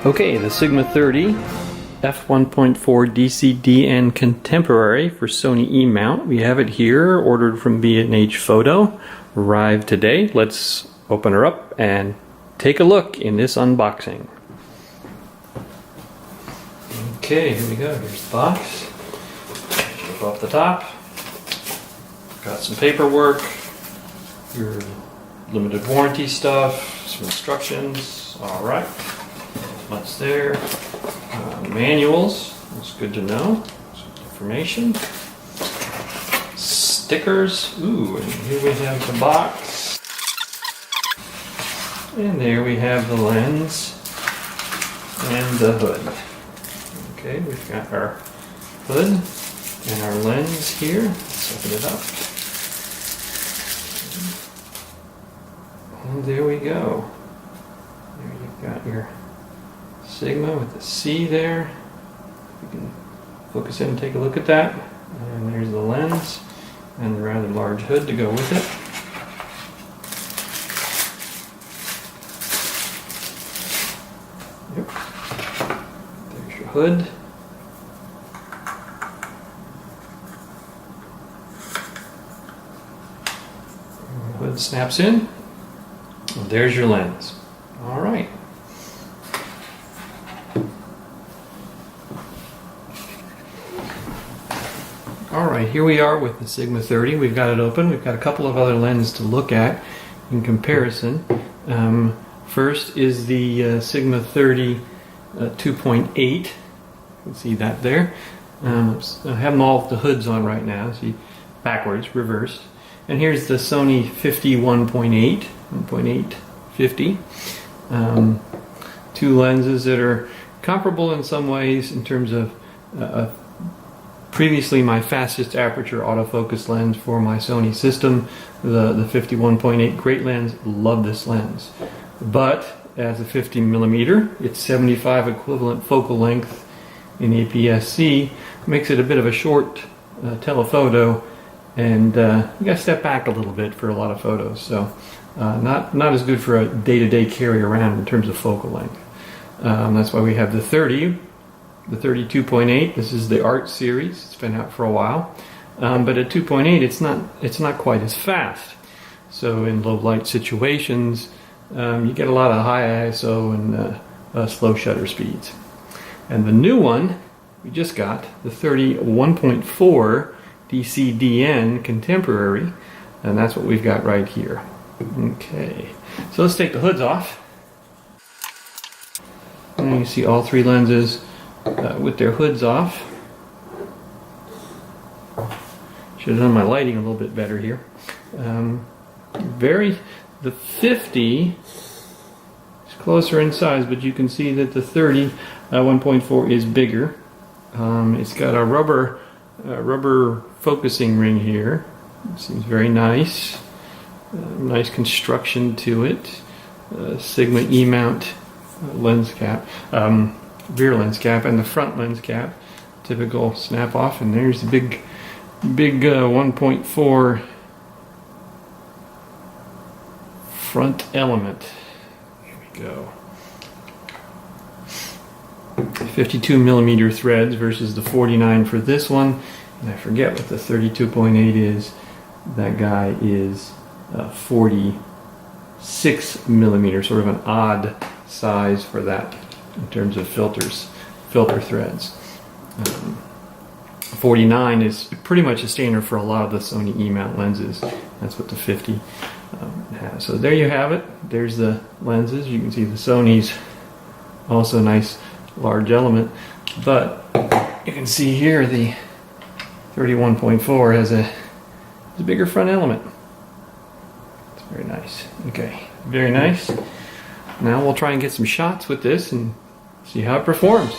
Okay, the Sigma 30 f1.4 DC DN Contemporary for Sony E-mount. We have it here, ordered from B&H Photo, arrived today. Let's open her up and take a look in this unboxing. Okay, here we go. Here's the box. Rip off the top. Got some paperwork, your limited warranty stuff, some instructions. All right. What's there? Manuals. That's good to know. Some information. Stickers. Ooh, and here we have the box. And there we have the lens and the hood. Okay, we've got our hood and our lens here. Let's open it up. And there we go. There you've got your Sigma with the C there. You can focus in and take a look at that. And there's the lens and the rather large hood to go with it. Yep. There's your hood. And the hood snaps in. And there's your lens. All right. Alright, here we are with the Sigma 30. We've got it open. We've got a couple of other lenses to look at in comparison. First is the Sigma 30 2.8. You can see that there. I have them all with the hoods on right now. See, backwards, reversed. And here's the Sony 1.8 50. Two lenses that are comparable in some ways in terms of previously my fastest aperture autofocus lens for my Sony system, the 51.8, great lens, love this lens. But as a 50mm, it's 75 equivalent focal length in APS-C, makes it a bit of a short telephoto, and you gotta step back a little bit for a lot of photos, so not as good for a day-to-day carry around in terms of focal length. That's why we have the 30. The 32.8, this is the Art series. It's been out for a while, but at 2.8, it's not quite as fast. So in low light situations, you get a lot of high ISO and slow shutter speeds. And the new one we just got, the 1.4 DC DN Contemporary, and that's what we've got right here. Okay, so let's take the hoods off. And you see all three lenses with their hoods off. Should have done my lighting a little bit better here. The 50 is closer in size, but you can see that the 30 1.4 is bigger. It's got a rubber focusing ring here. It seems very nice. Nice construction to it. Sigma E-mount lens cap. Rear lens cap and the front lens cap, typical snap off, and there's the big 1.4 front element. Here we go. 52mm threads versus the 49 for this one, and I forget what the 32.8 is. That guy is 46mm, sort of an odd size for that in terms of filter threads. 49 is pretty much a standard for a lot of the Sony E-mount lenses. That's what the 50 has. So there you have it. There's the lenses. You can see the Sony's also nice large element, but you can see here the 31.4 has a bigger front element. It's very nice. Okay, very nice. Now we'll try and get some shots with this and see how it performs.